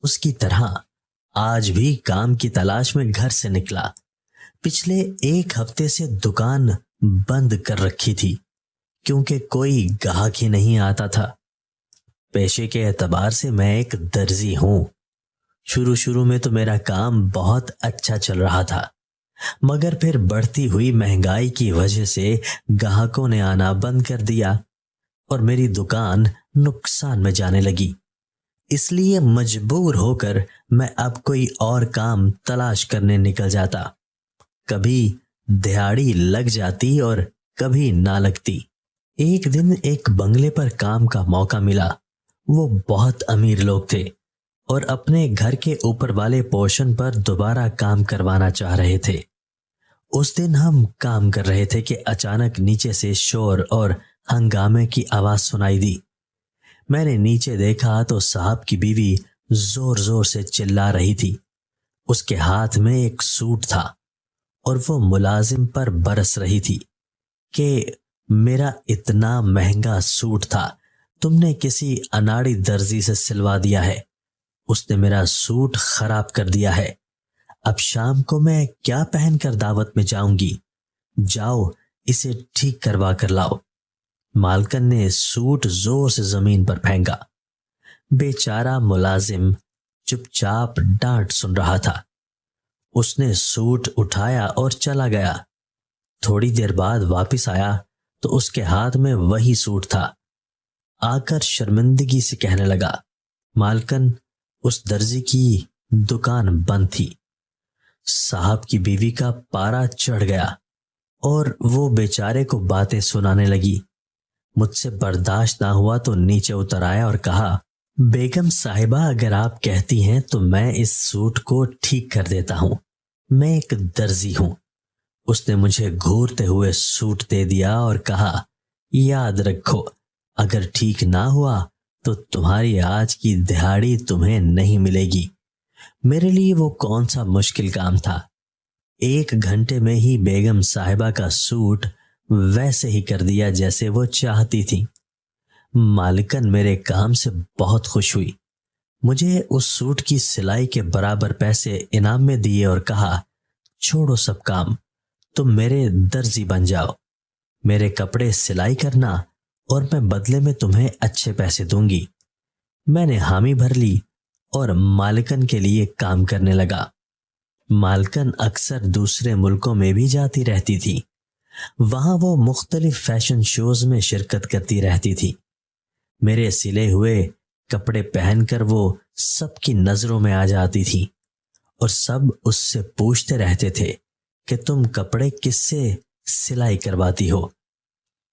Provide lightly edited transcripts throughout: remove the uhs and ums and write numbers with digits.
اس کی طرح آج بھی کام کی تلاش میں گھر سے نکلا۔ پچھلے 1 ہفتے سے دکان بند کر رکھی تھی کیونکہ کوئی گاہک ہی نہیں آتا تھا۔ پیشے کے اعتبار سے میں ایک درزی ہوں۔ شروع میں تو میرا کام بہت اچھا چل رہا تھا، مگر پھر بڑھتی ہوئی مہنگائی کی وجہ سے گاہکوں نے آنا بند کر دیا اور میری دکان نقصان میں جانے لگی۔ اس لیے مجبور ہو کر میں اب کوئی اور کام تلاش کرنے نکل جاتا۔ کبھی دہاڑی لگ جاتی اور کبھی نہ لگتی۔ ایک دن ایک بنگلے پر کام کا موقع ملا۔ وہ بہت امیر لوگ تھے اور اپنے گھر کے اوپر والے پورشن پر دوبارہ کام کروانا چاہ رہے تھے۔ اس دن ہم کام کر رہے تھے کہ اچانک نیچے سے شور اور ہنگامے کی آواز سنائی دی۔ میں نے نیچے دیکھا تو صاحب کی بیوی زور زور سے چلا رہی تھی۔ اس کے ہاتھ میں ایک سوٹ تھا اور وہ ملازم پر برس رہی تھی کہ میرا اتنا مہنگا سوٹ تھا، تم نے کسی اناڑی درزی سے سلوا دیا ہے، اس نے میرا سوٹ خراب کر دیا ہے، اب شام کو میں کیا پہن کر دعوت میں جاؤں گی، جاؤ اسے ٹھیک کروا کر لاؤ۔ مالکن نے سوٹ زور سے زمین پر پھینکا۔ بیچارہ ملازم چپ چاپ ڈانٹ سن رہا تھا۔ اس نے سوٹ اٹھایا اور چلا گیا۔ تھوڑی دیر بعد واپس آیا تو اس کے ہاتھ میں وہی سوٹ تھا۔ آ کر شرمندگی سے کہنے لگا، مالکن اس درزی کی دکان بند تھی۔ صاحب کی بیوی کا پارا چڑھ گیا اور وہ بیچارے کو باتیں سنانے لگی۔ مجھ سے برداشت نہ ہوا تو نیچے اتر آیا اور کہا، بیگم صاحبہ اگر آپ کہتی ہیں تو میں اس سوٹ کو ٹھیک کر دیتا ہوں، میں ایک درزی ہوں۔ اس نے مجھے گھورتے ہوئے سوٹ دے دیا اور کہا، یاد رکھو اگر ٹھیک نہ ہوا تو تمہاری آج کی دہاڑی تمہیں نہیں ملے گی۔ میرے لیے وہ کون سا مشکل کام تھا۔ 1 گھنٹے میں ہی بیگم صاحبہ کا سوٹ ویسے ہی کر دیا جیسے وہ چاہتی تھی۔ مالکن میرے کام سے بہت خوش ہوئی، مجھے اس سوٹ کی سلائی کے برابر پیسے انعام میں دیے اور کہا، چھوڑو سب کام، تم میرے درزی بن جاؤ، میرے کپڑے سلائی کرنا اور میں بدلے میں تمہیں اچھے پیسے دوں گی۔ میں نے حامی بھر لی اور مالکن کے لیے کام کرنے لگا۔ مالکن اکثر دوسرے ملکوں میں بھی جاتی رہتی تھی، وہاں وہ مختلف فیشن شوز میں شرکت کرتی رہتی تھی۔ میرے سلے ہوئے کپڑے پہن کر وہ سب کی نظروں میں آ جاتی تھی اور سب اس سے پوچھتے رہتے تھے کہ تم کپڑے کس سے سلائی کرواتی ہو۔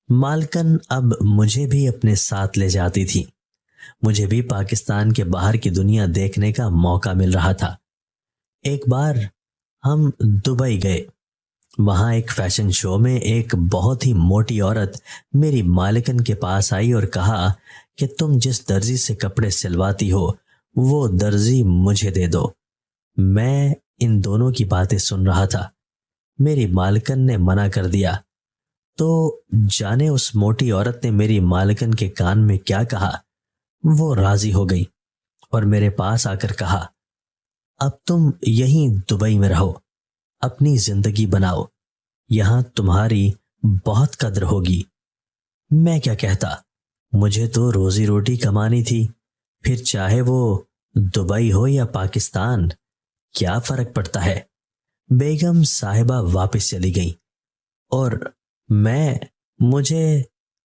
مالکن اب مجھے بھی اپنے ساتھ لے جاتی تھی۔ مجھے بھی پاکستان کے باہر کی دنیا دیکھنے کا موقع مل رہا تھا۔ ایک بار ہم دبئی گئے۔ وہاں ایک فیشن شو میں ایک بہت ہی موٹی عورت میری مالکن کے پاس آئی اور کہا کہ تم جس درزی سے کپڑے سلواتی ہو وہ درزی مجھے دے دو۔ میں ان دونوں کی باتیں سن رہا تھا۔ میری مالکن نے منع کر دیا تو جانے اس موٹی عورت نے میری مالکن کے کان میں کیا کہا، وہ راضی ہو گئی اور میرے پاس آ کر کہا، اب تم یہیں دبئی میں رہو، اپنی زندگی بناؤ، یہاں تمہاری بہت قدر ہوگی۔ میں کیا کہتا، مجھے تو روزی روٹی کمانی تھی، پھر چاہے وہ دبئی ہو یا پاکستان، کیا فرق پڑتا ہے۔ بیگم صاحبہ واپس چلی گئی اور مجھے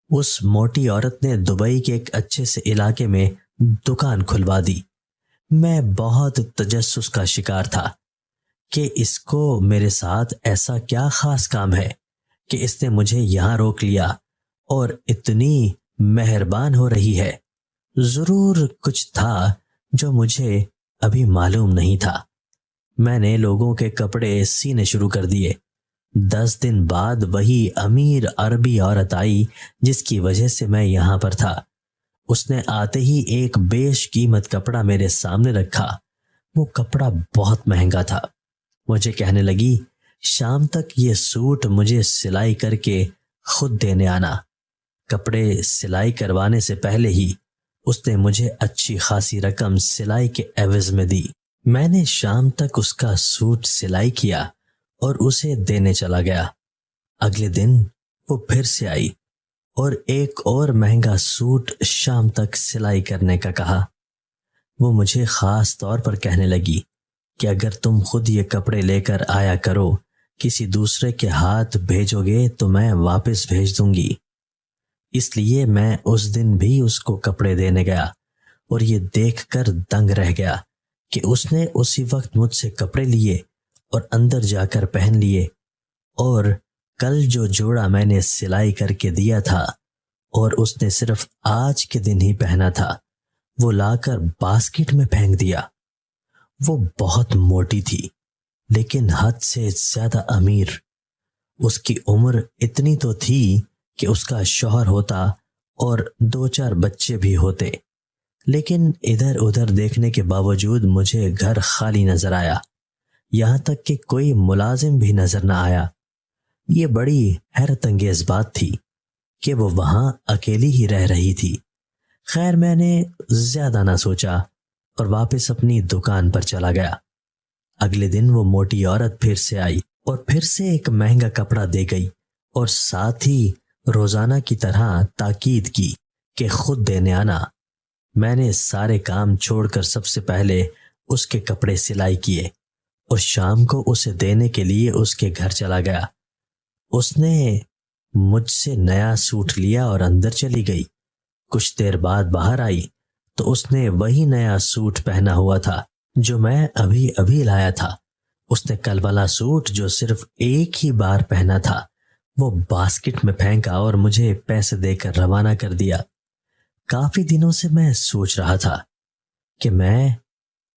اس موٹی عورت نے دبئی کے ایک اچھے سے علاقے میں دکان کھلوا دی۔ میں بہت تجسس کا شکار تھا کہ اس کو میرے ساتھ ایسا کیا خاص کام ہے کہ اس نے مجھے یہاں روک لیا اور اتنی مہربان ہو رہی ہے۔ ضرور کچھ تھا جو مجھے ابھی معلوم نہیں تھا۔ میں نے لوگوں کے کپڑے سینے شروع کر دیے۔ 10 دن بعد وہی امیر عربی عورت آئی جس کی وجہ سے میں یہاں پر تھا۔ اس نے آتے ہی ایک بیش قیمت کپڑا میرے سامنے رکھا۔ وہ کپڑا بہت مہنگا تھا۔ مجھے کہنے لگی، شام تک یہ سوٹ مجھے سلائی کر کے خود دینے آنا۔ کپڑے سلائی کروانے سے پہلے ہی اس نے مجھے اچھی خاصی رقم سلائی کے عوض میں دی۔ میں نے شام تک اس کا سوٹ سلائی کیا اور اسے دینے چلا گیا۔ اگلے دن وہ پھر سے آئی اور ایک اور مہنگا سوٹ شام تک سلائی کرنے کا کہا۔ وہ مجھے خاص طور پر کہنے لگی کہ اگر تم خود یہ کپڑے لے کر آیا کرو، کسی دوسرے کے ہاتھ بھیجو گے تو میں واپس بھیج دوں گی۔ اس لیے میں اس دن بھی اس کو کپڑے دینے گیا اور یہ دیکھ کر دنگ رہ گیا کہ اس نے اسی وقت مجھ سے کپڑے لیے اور اندر جا کر پہن لیے، اور کل جو جوڑا میں نے سلائی کر کے دیا تھا اور اس نے صرف آج کے دن ہی پہنا تھا، وہ لا کر باسکٹ میں پھینک دیا۔ وہ بہت موٹی تھی لیکن حد سے زیادہ امیر۔ اس کی عمر اتنی تو تھی کہ اس کا شوہر ہوتا اور 2-4 بچے بھی ہوتے، لیکن ادھر ادھر دیکھنے کے باوجود مجھے گھر خالی نظر آیا، یہاں تک کہ کوئی ملازم بھی نظر نہ آیا۔ یہ بڑی حیرت انگیز بات تھی کہ وہ وہاں اکیلی ہی رہ رہی تھی۔ خیر، میں نے زیادہ نہ سوچا اور واپس اپنی دکان پر چلا گیا۔ اگلے دن وہ موٹی عورت پھر سے آئی اور پھر سے ایک مہنگا کپڑا دے گئی اور ساتھ ہی روزانہ کی طرح تاکید کی کہ خود دینے آنا۔ میں نے سارے کام چھوڑ کر سب سے پہلے اس کے کپڑے سلائی کیے اور شام کو اسے دینے کے لیے اس کے گھر چلا گیا۔ اس نے مجھ سے نیا سوٹ لیا اور اندر چلی گئی۔ کچھ دیر بعد باہر آئی تو اس نے وہی نیا سوٹ پہنا ہوا تھا جو میں ابھی ابھی لایا تھا۔ اس نے کل والا سوٹ جو صرف ایک ہی بار پہنا تھا وہ باسکٹ میں پھینکا اور مجھے پیسے دے کر روانہ کر دیا۔ کافی دنوں سے میں سوچ رہا تھا کہ میں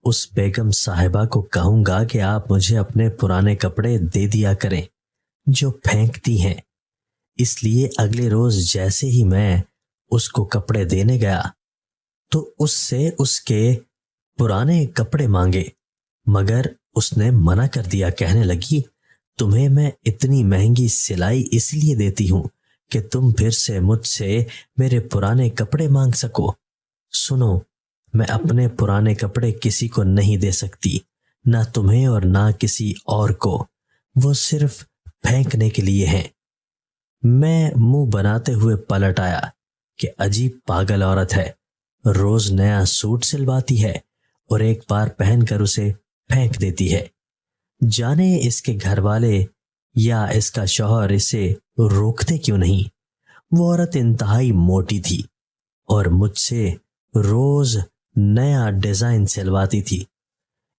اس بیگم صاحبہ کو کہوں گا کہ آپ مجھے اپنے پرانے کپڑے دے دیا کریں جو پھینکتی ہیں۔ اس لیے اگلے روز جیسے ہی میں اس کو کپڑے دینے گیا تو اس سے اس کے پرانے کپڑے مانگے، مگر اس نے منع کر دیا۔ کہنے لگی، تمہیں میں اتنی مہنگی سلائی اس لیے دیتی ہوں کہ تم پھر سے مجھ سے میرے پرانے کپڑے مانگ سکو۔ سنو، میں اپنے پرانے کپڑے کسی کو نہیں دے سکتی، نہ تمہیں اور نہ کسی اور کو، وہ صرف پھینکنے کے لیے ہیں۔ میں منہ بناتے ہوئے پلٹ آیا کہ عجیب پاگل عورت ہے، روز نیا سوٹ سلواتی ہے اور ایک بار پہن کر اسے پھینک دیتی ہے۔ جانے اس کے گھر والے یا اس کا شوہر اسے روکتے کیوں نہیں۔ وہ عورت انتہائی موٹی تھی اور مجھ سے روز نیا ڈیزائن سلواتی تھی،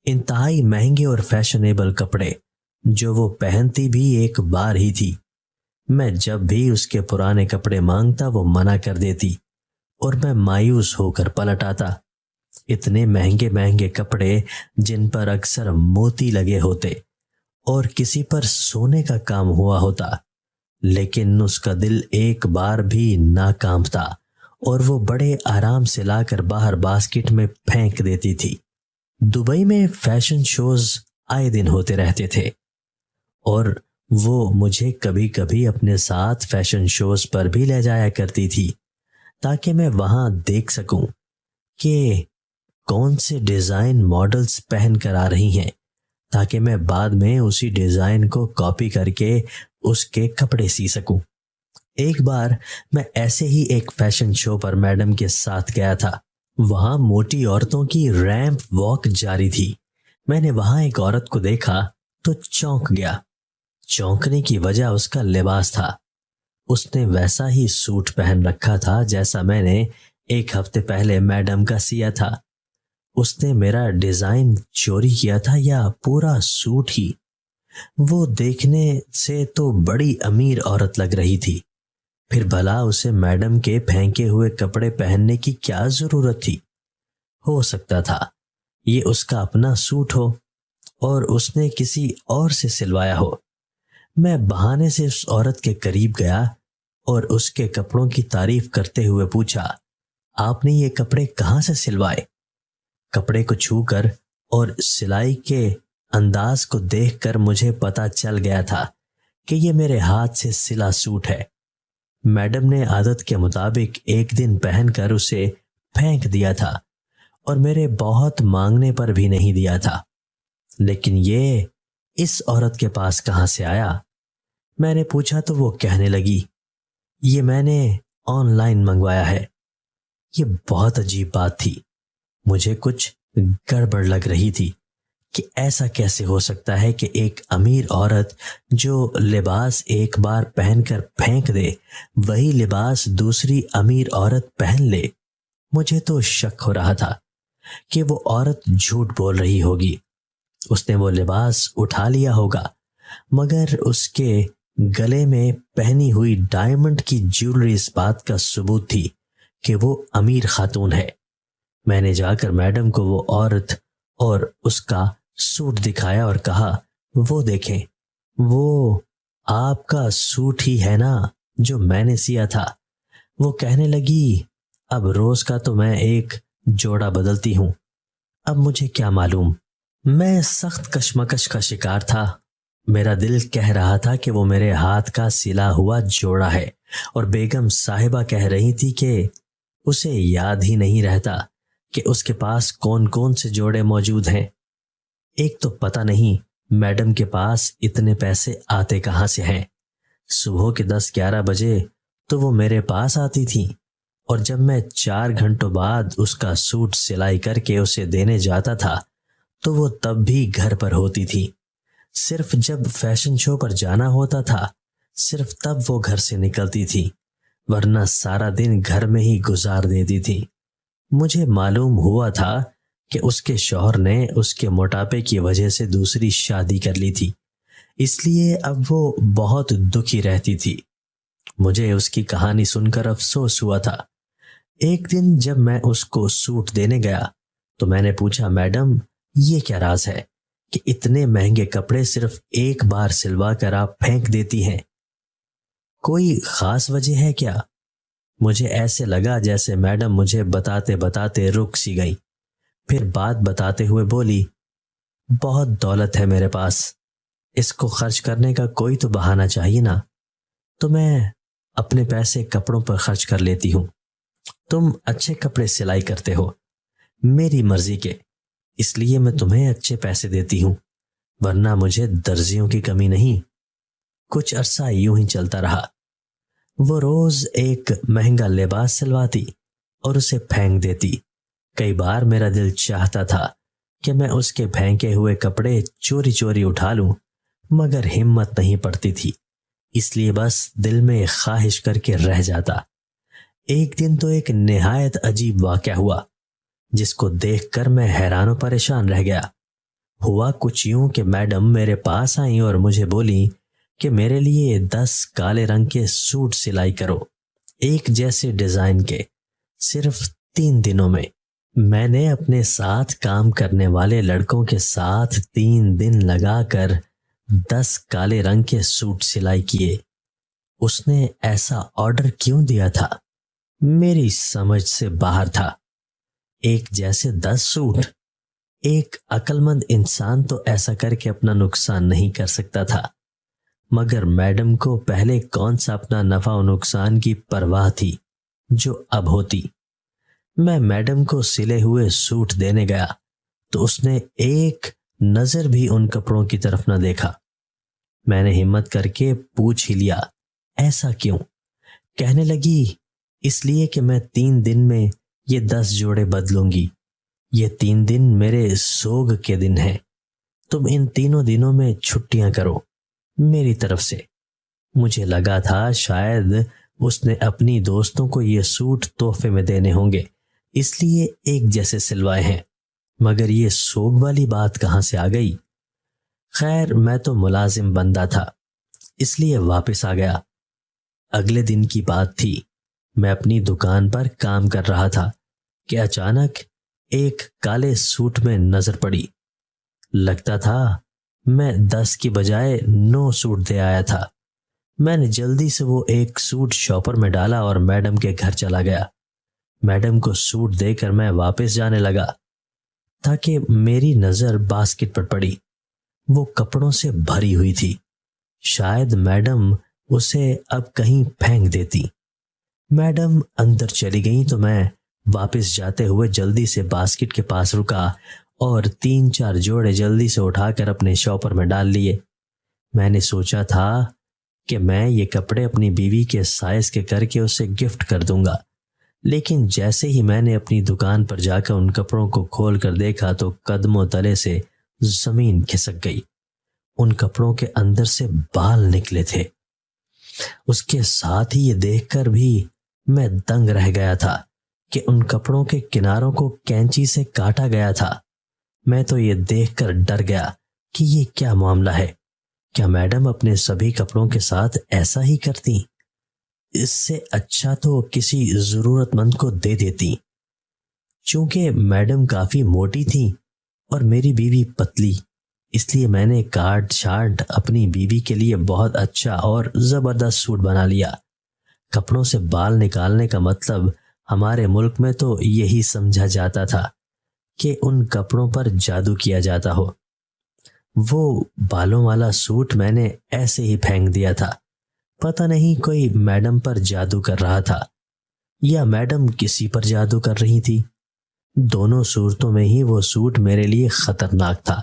انتہائی مہنگے اور فیشنیبل کپڑے جو وہ پہنتی بھی ایک بار ہی تھی۔ میں جب بھی اس کے پرانے کپڑے مانگتا وہ منع کر دیتی اور میں مایوس ہو کر پلٹ آتا۔ اتنے مہنگے مہنگے کپڑے جن پر اکثر موتی لگے ہوتے اور کسی پر سونے کا کام ہوا ہوتا، لیکن اس کا دل ایک بار بھی نہ کانپتا اور وہ بڑے آرام سے لا کر باہر باسکٹ میں پھینک دیتی تھی۔ دبئی میں فیشن شوز آئے دن ہوتے رہتے تھے اور وہ مجھے کبھی کبھی اپنے ساتھ فیشن شوز پر بھی لے جایا کرتی تھی تاکہ میں وہاں دیکھ سکوں کہ کون سے ڈیزائن ماڈلز پہن کر آ رہی ہیں، تاکہ میں بعد میں اسی ڈیزائن کو کاپی کر کے اس کے کپڑے سی سکوں۔ ایک بار میں ایسے ہی ایک فیشن شو پر میڈم کے ساتھ گیا تھا۔ وہاں موٹی عورتوں کی ریمپ واک جاری تھی۔ میں نے وہاں ایک عورت کو دیکھا تو چونک گیا۔ چونکنے کی وجہ اس کا لباس تھا۔ اس نے ویسا ہی سوٹ پہن رکھا تھا جیسا میں نے ایک ہفتے پہلے میڈم کا سیا تھا۔ اس نے میرا ڈیزائن چوری کیا تھا یا پورا سوٹ ہی؟ وہ دیکھنے سے تو بڑی امیر عورت لگ رہی تھی، پھر بھلا اسے میڈم کے پھینکے ہوئے کپڑے پہننے کی کیا ضرورت تھی؟ ہو سکتا تھا یہ اس کا اپنا سوٹ ہو اور اس نے کسی اور سے سلوایا ہو۔ میں بہانے سے اس عورت کے قریب گیا اور اس کے کپڑوں کی تعریف کرتے ہوئے پوچھا، آپ نے یہ کپڑے کہاں سے سلوائے؟ کپڑے کو چھو کر اور سلائی کے انداز کو دیکھ کر مجھے پتا چل گیا تھا کہ یہ میرے ہاتھ سے سلا سوٹ ہے۔ میڈم نے عادت کے مطابق ایک دن پہن کر اسے پھینک دیا تھا اور میرے بہت مانگنے پر بھی نہیں دیا تھا، لیکن یہ اس عورت کے پاس کہاں سے آیا؟ میں نے پوچھا تو وہ کہنے لگی، یہ میں نے آن لائن منگوایا ہے۔ یہ بہت عجیب بات تھی، مجھے کچھ گڑبڑ لگ رہی تھی کہ ایسا کیسے ہو سکتا ہے کہ ایک امیر عورت جو لباس ایک بار پہن کر پھینک دے، وہی لباس دوسری امیر عورت پہن لے۔ مجھے تو شک ہو رہا تھا کہ وہ عورت جھوٹ بول رہی ہوگی، اس نے وہ لباس اٹھا لیا ہوگا، مگر اس کے گلے میں پہنی ہوئی ڈائمنڈ کی جیولری اس بات کا ثبوت تھی کہ وہ امیر خاتون ہے۔ میں نے جا کر میڈم کو وہ عورت اور اس کا سوٹ دکھایا اور کہا، وہ دیکھیں، وہ آپ کا سوٹ ہی ہے نا جو میں نے سیا تھا۔ وہ کہنے لگی، اب روز کا تو میں ایک جوڑا بدلتی ہوں، اب مجھے کیا معلوم۔ میں سخت کشمکش کا شکار تھا، میرا دل کہہ رہا تھا کہ وہ میرے ہاتھ کا سلا ہوا جوڑا ہے، اور بیگم صاحبہ کہہ رہی تھی کہ اسے یاد ہی نہیں رہتا کہ اس کے پاس کون کون سے جوڑے موجود ہیں۔ ایک تو پتہ نہیں میڈم کے پاس اتنے پیسے آتے کہاں سے ہیں۔ صبح کے 10-11 بجے تو وہ میرے پاس آتی تھی، اور جب میں 4 گھنٹوں بعد اس کا سوٹ سلائی کر کے اسے دینے جاتا تھا تو وہ تب بھی گھر پر ہوتی تھی۔ صرف جب فیشن شو پر جانا ہوتا تھا، صرف تب وہ گھر سے نکلتی تھی، ورنہ سارا دن گھر میں ہی گزار دیتی تھی۔ مجھے معلوم ہوا تھا کہ اس کے شوہر نے اس کے موٹاپے کی وجہ سے دوسری شادی کر لی تھی، اس لیے اب وہ بہت دکھی رہتی تھی۔ مجھے اس کی کہانی سن کر افسوس ہوا تھا۔ ایک دن جب میں اس کو سوٹ دینے گیا تو میں نے پوچھا، میڈم یہ کیا راز ہے کہ اتنے مہنگے کپڑے صرف ایک بار سلوا کر آپ پھینک دیتی ہیں؟ کوئی خاص وجہ ہے کیا؟ مجھے ایسے لگا جیسے میڈم مجھے بتاتے بتاتے رک سی گئی، پھر بات بتاتے ہوئے بولی، بہت دولت ہے میرے پاس، اس کو خرچ کرنے کا کوئی تو بہانہ چاہیے نا، تو میں اپنے پیسے کپڑوں پر خرچ کر لیتی ہوں۔ تم اچھے کپڑے سلائی کرتے ہو، میری مرضی کے، اس لیے میں تمہیں اچھے پیسے دیتی ہوں، ورنہ مجھے درزیوں کی کمی نہیں۔ کچھ عرصہ یوں ہی چلتا رہا۔ وہ روز ایک مہنگا لباس سلواتی اور اسے پھینک دیتی۔ کئی بار میرا دل چاہتا تھا کہ میں اس کے پھینکے ہوئے کپڑے چوری چوری اٹھا لوں، مگر ہمت نہیں پڑتی تھی، اس لیے بس دل میں خواہش کر کے رہ جاتا۔ ایک دن تو ایک نہایت عجیب واقعہ ہوا جس کو دیکھ کر میں حیران و پریشان رہ گیا۔ ہوا کچھ یوں کہ میڈم میرے پاس آئیں اور مجھے بولی کہ میرے لیے 10 کالے رنگ کے سوٹ سلائی کرو، ایک جیسے ڈیزائن کے، صرف 3 دنوں میں۔ میں نے اپنے ساتھ کام کرنے والے لڑکوں کے ساتھ 3 دن لگا کر 10 کالے رنگ کے سوٹ سلائی کیے۔ اس نے ایسا آرڈر کیوں دیا تھا؟ میری سمجھ سے باہر تھا۔ ایک جیسے 10 سوٹ، ایک عقل مند انسان تو ایسا کر کے اپنا نقصان نہیں کر سکتا تھا، مگر میڈم کو پہلے کون سا اپنا نفع و نقصان کی پرواہ تھی جو اب ہوتی۔ میں میڈم کو سلے ہوئے سوٹ دینے گیا تو اس نے ایک نظر بھی ان کپڑوں کی طرف نہ دیکھا۔ میں نے ہمت کر کے پوچھ ہی لیا، ایسا کیوں؟ کہنے لگی، اس لیے کہ میں 3 دن میں یہ 10 جوڑے بدلوں گی۔ یہ 3 دن میرے سوگ کے دن ہیں، تم ان تینوں دنوں میں چھٹیاں کرو میری طرف سے۔ مجھے لگا تھا شاید اس نے اپنی دوستوں کو یہ سوٹ تحفے میں دینے ہوں گے، اس لیے ایک جیسے سلوائے ہیں، مگر یہ سوگ والی بات کہاں سے آ گئی؟ خیر، میں تو ملازم بندہ تھا، اس لیے واپس آ گیا۔ اگلے دن کی بات تھی، میں اپنی دکان پر کام کر رہا تھا کہ اچانک ایک کالے سوٹ میں نظر پڑی۔ لگتا تھا میں 10 کی بجائے 9 سوٹ دے آیا تھا۔ میں نے جلدی سے وہ ایک سوٹ شاپر میں ڈالا اور میڈم کے گھر چلا گیا۔ میڈم کو سوٹ دے کر میں واپس جانے لگا تاکہ میری نظر باسکٹ پر پڑی۔ وہ کپڑوں سے بھری ہوئی تھی، شاید میڈم اسے اب کہیں پھینک دیتی۔ میڈم اندر چلی گئی تو میں واپس جاتے ہوئے جلدی سے باسکٹ کے پاس رکا اور 3-4 جوڑے جلدی سے اٹھا کر اپنے شاپر میں ڈال لیے۔ میں نے سوچا تھا کہ میں یہ کپڑے اپنی بیوی کے سائز کے کر کے اسے گفٹ کر دوں گا، لیکن جیسے ہی میں نے اپنی دکان پر جا کر ان کپڑوں کو کھول کر دیکھا تو قدموں تلے سے زمین کھسک گئی۔ ان کپڑوں کے اندر سے بال نکلے تھے۔ اس کے ساتھ ہی یہ دیکھ کر بھی میں دنگ رہ گیا تھا کہ ان کپڑوں کے کناروں کو کینچی سے کاٹا گیا تھا۔ میں تو یہ دیکھ کر ڈر گیا کہ یہ کیا معاملہ ہے؟ کیا میڈم اپنے سبھی کپڑوں کے ساتھ ایسا ہی کرتی؟ اس سے اچھا تو کسی ضرورت مند کو دے دیتی۔ چونکہ میڈم کافی موٹی تھی اور میری بیوی پتلی، اس لیے میں نے کاٹ چھانٹ اپنی بیوی کے لیے بہت اچھا اور زبردست سوٹ بنا لیا۔ کپڑوں سے بال نکالنے کا مطلب ہمارے ملک میں تو یہی سمجھا جاتا تھا کہ ان کپڑوں پر جادو کیا جاتا ہو۔ وہ بالوں والا سوٹ میں نے ایسے ہی پھینک دیا تھا۔ پتہ نہیں کوئی میڈم پر جادو کر رہا تھا یا میڈم کسی پر جادو کر رہی تھی۔ دونوں صورتوں میں ہی وہ سوٹ میرے لیے خطرناک تھا،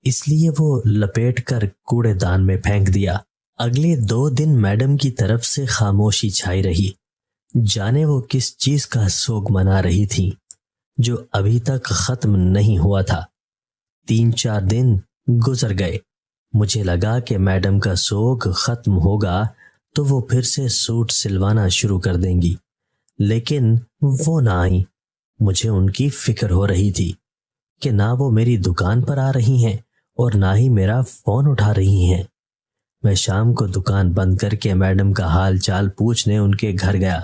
اس لیے وہ لپیٹ کر کوڑے دان میں پھینک دیا۔ اگلے 2 دن میڈم کی طرف سے خاموشی چھائی رہی، جانے وہ کس چیز کا سوگ منا رہی تھی جو ابھی تک ختم نہیں ہوا تھا۔ 3-4 دن گزر گئے۔ مجھے لگا کہ میڈم کا سوگ ختم ہوگا تو وہ پھر سے سوٹ سلوانا شروع کر دیں گی، لیکن وہ نہ آئیں۔ مجھے ان کی فکر ہو رہی تھی کہ نہ وہ میری دکان پر آ رہی ہیں اور نہ ہی میرا فون اٹھا رہی ہیں۔ میں شام کو دکان بند کر کے میڈم کا حال چال پوچھنے ان کے گھر گیا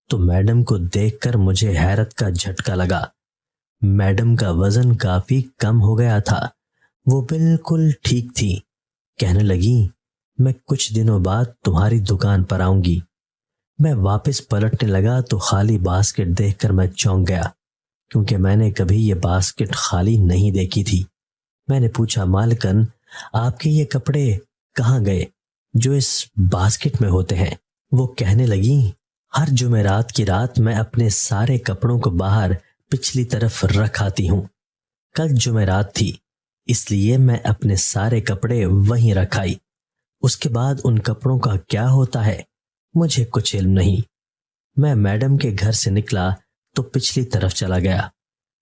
تو میڈم کو دیکھ کر مجھے حیرت کا جھٹکا لگا۔ میڈم کا وزن کافی کم ہو گیا تھا، وہ بالکل ٹھیک تھی۔ کہنے لگی، میں کچھ دنوں بعد تمہاری دکان پر آؤں گی۔ میں واپس پلٹنے لگا تو خالی باسکٹ دیکھ کر میں چونک گیا، کیونکہ میں نے کبھی یہ باسکٹ خالی نہیں دیکھی تھی۔ میں نے پوچھا، مالکن آپ کے یہ کپڑے کہاں گئے جو اس باسکٹ میں ہوتے ہیں؟ وہ کہنے لگی، ہر جمعرات کی رات میں اپنے سارے کپڑوں کو باہر پچھلی طرف رکھ آتی ہوں۔ کل جمعرات تھی، اس لیے میں اپنے سارے کپڑے وہیں رکھ آئی۔ اس کے بعد ان کپڑوں کا کیا ہوتا ہے مجھے کچھ علم نہیں۔ میں میڈم کے گھر سے نکلا تو پچھلی طرف چلا گیا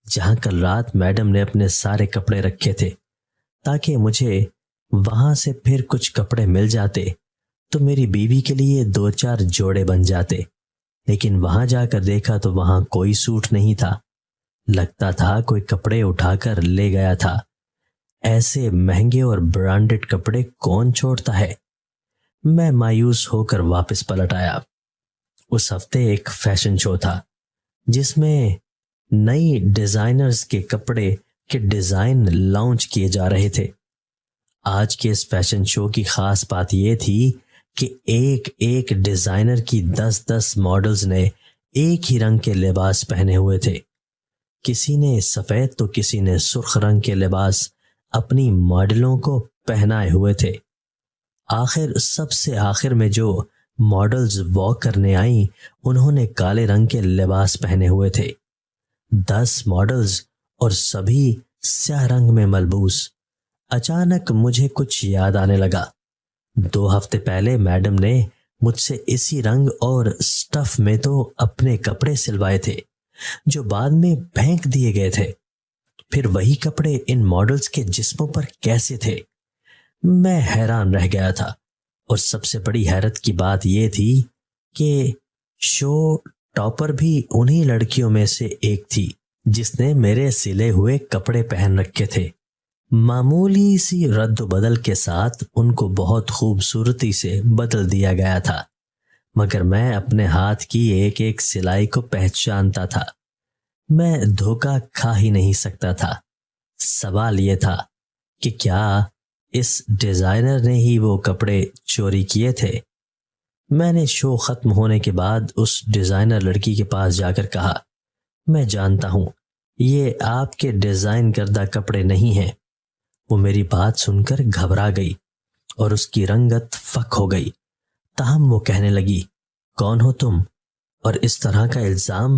جہاں کل رات میڈم نے اپنے سارے کپڑے رکھے تھے، تاکہ مجھے وہاں سے پھر کچھ کپڑے مل جاتے تو میری بیوی کے لیے 2-4 جوڑے بن جاتے۔ لیکن وہاں جا کر دیکھا تو وہاں کوئی سوٹ نہیں تھا۔ لگتا تھا کوئی کپڑے اٹھا کر لے گیا تھا۔ ایسے مہنگے اور برانڈڈ کپڑے کون چھوڑتا ہے؟ میں مایوس ہو کر واپس پلٹ آیا۔ اس ہفتے ایک فیشن شو تھا جس میں نئی ڈیزائنرز کے کپڑے کے ڈیزائن لانچ کیے جا رہے تھے۔ آج کے اس فیشن شو کی خاص بات یہ تھی کہ ایک ڈیزائنر کی 10 ماڈلز نے ایک ہی رنگ کے لباس پہنے ہوئے تھے۔ کسی نے سفید تو کسی نے سرخ رنگ کے لباس اپنی ماڈلوں کو پہنائے ہوئے تھے۔ سب سے آخر میں جو ماڈلز واک کرنے آئیں انہوں نے کالے رنگ کے لباس پہنے ہوئے تھے۔ 10 ماڈلز اور سبھی سیاہ رنگ میں ملبوس۔ اچانک مجھے کچھ یاد آنے لگا۔ 2 ہفتے پہلے میڈم نے مجھ سے اسی رنگ اور سٹف میں تو اپنے کپڑے سلوائے تھے جو بعد میں پھینک دیے گئے تھے۔ پھر وہی کپڑے ان ماڈلز کے جسموں پر کیسے تھے؟ میں حیران رہ گیا تھا، اور سب سے بڑی حیرت کی بات یہ تھی کہ شو ٹاپر بھی انہی لڑکیوں میں سے ایک تھی جس نے میرے سلے ہوئے کپڑے پہن رکھے تھے۔ معمولی سی رد و بدل کے ساتھ ان کو بہت خوبصورتی سے بدل دیا گیا تھا، مگر میں اپنے ہاتھ کی ایک سلائی کو پہچانتا تھا۔ میں دھوکہ کھا ہی نہیں سکتا تھا۔ سوال یہ تھا کہ کیا اس ڈیزائنر نے ہی وہ کپڑے چوری کیے تھے؟ میں نے شو ختم ہونے کے بعد اس ڈیزائنر لڑکی کے پاس جا کر کہا، میں جانتا ہوں یہ آپ کے ڈیزائن کردہ کپڑے نہیں ہیں۔ وہ میری بات سن کر گھبرا گئی اور اس کی رنگت فک ہو گئی۔ تاہم وہ کہنے لگی، کون ہو تم؟ اور اس طرح کا الزام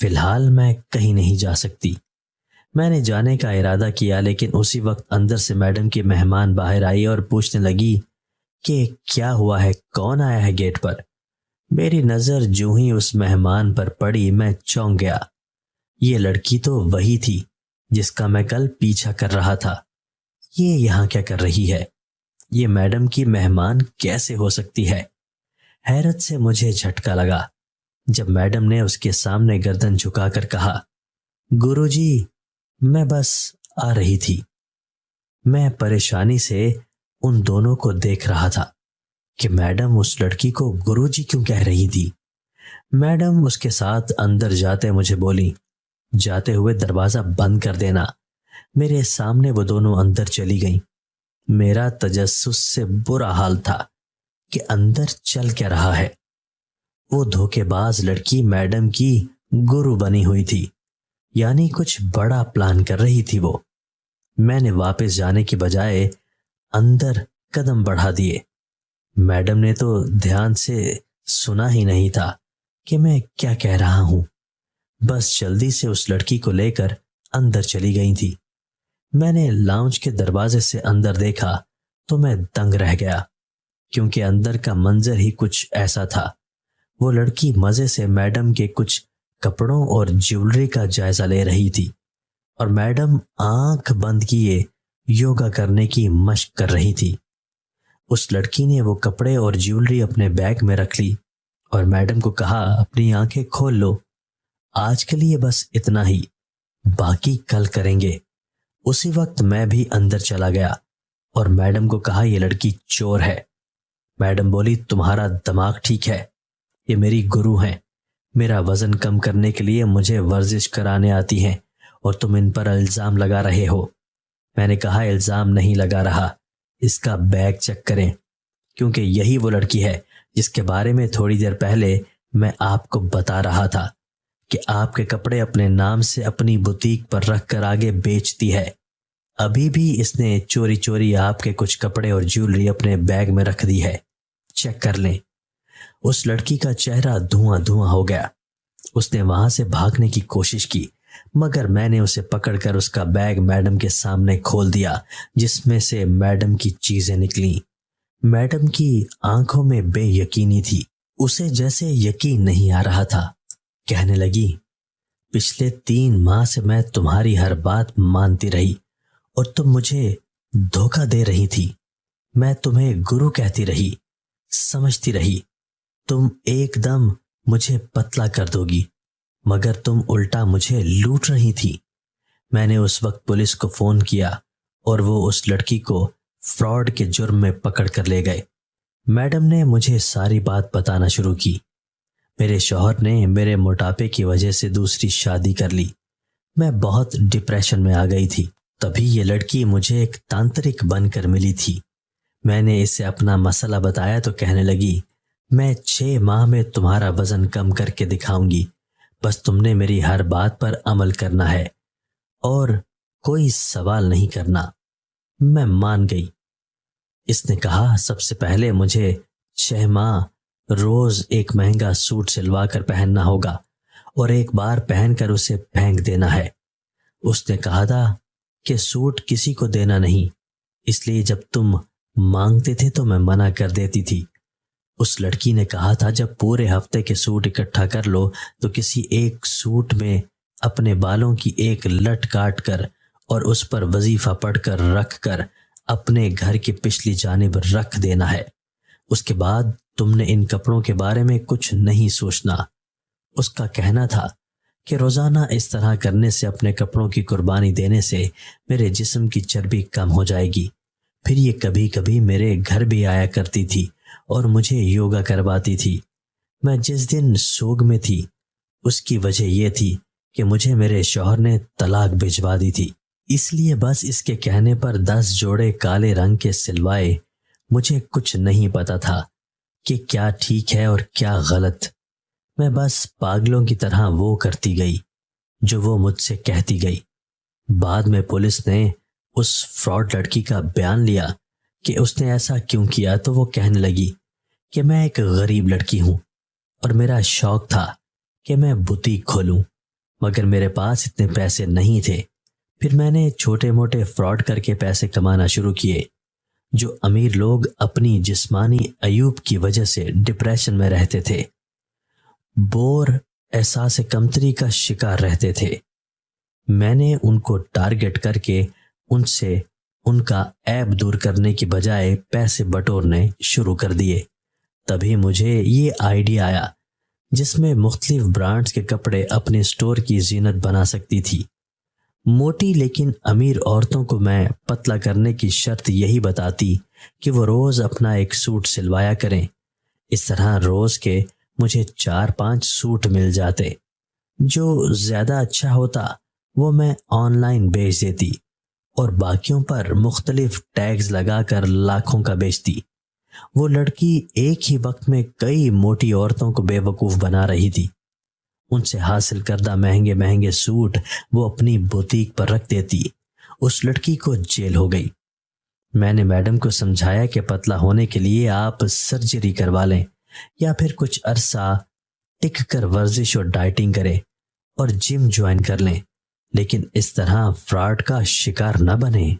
فی الحال میں کہیں نہیں جا سکتی۔ میں نے جانے کا ارادہ کیا، لیکن اسی وقت اندر سے میڈم کی مہمان باہر آئی اور پوچھنے لگی کہ کیا ہوا ہے، کون آیا ہے گیٹ پر۔ میری نظر جو ہی اس مہمان پر پڑی میں چونک گیا۔ یہ لڑکی تو وہی تھی جس کا میں کل پیچھا کر رہا تھا۔ یہ یہاں کیا کر رہی ہے؟ یہ میڈم کی مہمان کیسے ہو سکتی ہے؟ حیرت سے مجھے جھٹکا لگا جب میڈم نے اس کے سامنے گردن جھکا کر کہا، گرو جی میں بس آ رہی تھی۔ میں پریشانی سے ان دونوں کو دیکھ رہا تھا کہ میڈم اس لڑکی کو گرو جی کیوں کہہ رہی تھی۔ میڈم اس کے ساتھ اندر جاتے مجھے بولی، جاتے ہوئے دروازہ بند کر دینا۔ میرے سامنے وہ دونوں اندر چلی گئیں۔ میرا تجسس سے برا حال تھا کہ اندر چل کیا رہا ہے۔ وہ دھوکے باز لڑکی میڈم کی گرو بنی ہوئی تھی، یعنی کچھ بڑا پلان کر رہی تھی وہ۔ میں نے واپس جانے کی بجائے اندر قدم بڑھا دیے۔ میڈم نے تو دھیان سے سنا ہی نہیں تھا کہ میں کیا کہہ رہا ہوں، بس جلدی سے اس لڑکی کو لے کر اندر چلی گئی تھی۔ میں نے لاؤنج کے دروازے سے اندر دیکھا تو میں دنگ رہ گیا، کیونکہ اندر کا منظر ہی کچھ ایسا تھا۔ وہ لڑکی مزے سے میڈم کے کچھ کپڑوں اور جیولری کا جائزہ لے رہی تھی، اور میڈم آنکھ بند کیے یوگا کرنے کی مشق کر رہی تھی۔ اس لڑکی نے وہ کپڑے اور جیولری اپنے بیگ میں رکھ لی اور میڈم کو کہا، اپنی آنکھیں کھول لو، آج کے لیے بس اتنا ہی، باقی کل کریں گے۔ اسی وقت میں بھی اندر چلا گیا اور میڈم کو کہا، یہ لڑکی چور ہے۔ میڈم بولی، تمہارا دماغ ٹھیک ہے؟ یہ میری گرو ہیں، میرا وزن کم کرنے کے لیے مجھے ورزش کرانے آتی ہیں، اور تم ان پر الزام لگا رہے ہو۔ میں نے کہا، الزام نہیں لگا رہا، اس کا بیگ چیک کریں، کیونکہ یہی وہ لڑکی ہے جس کے بارے میں تھوڑی دیر پہلے میں آپ کو بتا رہا تھا کہ آپ کے کپڑے اپنے نام سے اپنی بوتیک پر رکھ کر آگے بیچتی ہے۔ ابھی بھی اس نے چوری چوری آپ کے کچھ کپڑے اور جیولری اپنے بیگ میں رکھ دی ہے، چیک کر لیں۔ اس لڑکی کا چہرہ دھواں دھواں ہو گیا۔ اس نے وہاں سے بھاگنے کی کوشش کی، مگر میں نے اسے پکڑ کر اس کا بیگ میڈم کے سامنے کھول دیا، جس میں سے میڈم کی چیزیں نکلیں۔ میڈم کی آنکھوں میں بے یقینی تھی، اسے جیسے یقین نہیں آ رہا تھا۔ کہنے لگی، پچھلے 3 ماہ سے میں تمہاری ہر بات مانتی رہی اور تم مجھے دھوکہ دے رہی تھی۔ میں تمہیں گرو کہتی رہی، سمجھتی رہی تم ایک دم مجھے پتلا کر دو گی، مگر تم الٹا مجھے لوٹ رہی تھی۔ میں نے اس وقت پولیس کو فون کیا اور وہ اس لڑکی کو فراڈ کے جرم میں پکڑ کر لے گئے۔ میڈم نے مجھے ساری بات بتانا شروع کی۔ میرے شوہر نے میرے موٹاپے کی وجہ سے دوسری شادی کر لی۔ میں بہت ڈپریشن میں آ گئی تھی۔ تبھی یہ لڑکی مجھے ایک تانترک بن کر ملی تھی۔ میں نے اسے اپنا مسئلہ بتایا تو کہنے لگی، میں 6 ماہ میں تمہارا وزن کم کر کے دکھاؤں گی، بس تم نے میری ہر بات پر عمل کرنا ہے اور کوئی سوال نہیں کرنا۔ میں مان گئی۔ اس نے کہا، سب سے پہلے مجھے 6 ماہ روز ایک مہنگا سوٹ سلوا کر پہننا ہوگا اور ایک بار پہن کر اسے پھینک دینا ہے۔ اس نے کہا تھا کہ سوٹ کسی کو دینا نہیں، اس لیے جب تم مانگتے تھے تو میں منع کر دیتی تھی۔ اس لڑکی نے کہا تھا، جب پورے ہفتے کے سوٹ اکٹھا کر لو تو کسی ایک سوٹ میں اپنے بالوں کی ایک لٹ کاٹ کر اور اس پر وظیفہ پڑھ کر رکھ کر اپنے گھر کی پچھلی جانب رکھ دینا ہے۔ اس کے بعد تم نے ان کپڑوں کے بارے میں کچھ نہیں سوچنا۔ اس کا کہنا تھا کہ روزانہ اس طرح کرنے سے، اپنے کپڑوں کی قربانی دینے سے میرے جسم کی چربی کم ہو جائے گی۔ پھر یہ کبھی کبھی میرے گھر بھی آیا کرتی تھی اور مجھے یوگا کرواتی تھی۔ میں جس دن سوگ میں تھی اس کی وجہ یہ تھی کہ مجھے میرے شوہر نے طلاق بھجوا دی تھی، اس لیے بس اس کے کہنے پر 10 جوڑے کالے رنگ کے سلوائے۔ مجھے کچھ نہیں پتا تھا کہ کیا ٹھیک ہے اور کیا غلط۔ میں بس پاگلوں کی طرح وہ کرتی گئی جو وہ مجھ سے کہتی گئی۔ بعد میں پولیس نے اس فراڈ لڑکی کا بیان لیا کہ اس نے ایسا کیوں کیا، تو وہ کہنے لگی کہ میں ایک غریب لڑکی ہوں اور میرا شوق تھا کہ میں بوتیک کھولوں، مگر میرے پاس اتنے پیسے نہیں تھے۔ پھر میں نے چھوٹے موٹے فراڈ کر کے پیسے کمانا شروع کیے۔ جو امیر لوگ اپنی جسمانی عیوب کی وجہ سے ڈپریشن میں رہتے تھے، بور احساس کمتری کا شکار رہتے تھے، میں نے ان کو ٹارگٹ کر کے ان سے ان کا عیب دور کرنے کی بجائے پیسے بٹورنے شروع کر دیے۔ تبھی مجھے یہ آئیڈیا آیا جس میں مختلف برانڈز کے کپڑے اپنے سٹور کی زینت بنا سکتی تھی۔ موٹی لیکن امیر عورتوں کو میں پتلا کرنے کی شرط یہی بتاتی کہ وہ روز اپنا ایک سوٹ سلوایا کریں۔ اس طرح روز کے مجھے 4-5 سوٹ مل جاتے۔ جو زیادہ اچھا ہوتا وہ میں آن لائن بیچ دیتی اور باقیوں پر مختلف ٹیگز لگا کر لاکھوں کا بیچتی۔ وہ لڑکی ایک ہی وقت میں کئی موٹی عورتوں کو بے وقوف بنا رہی تھی۔ ان سے حاصل کردہ مہنگے مہنگے سوٹ وہ اپنی بوتیک پر رکھ دیتی۔ اس لڑکی کو جیل ہو گئی۔ میں نے میڈم کو سمجھایا کہ پتلا ہونے کے لیے آپ سرجری کروا لیں یا پھر کچھ عرصہ ٹک کر ورزش اور ڈائٹنگ کریں اور جم جوائن کر لیں، لیکن اس طرح فراڈ کا شکار نہ بنیں۔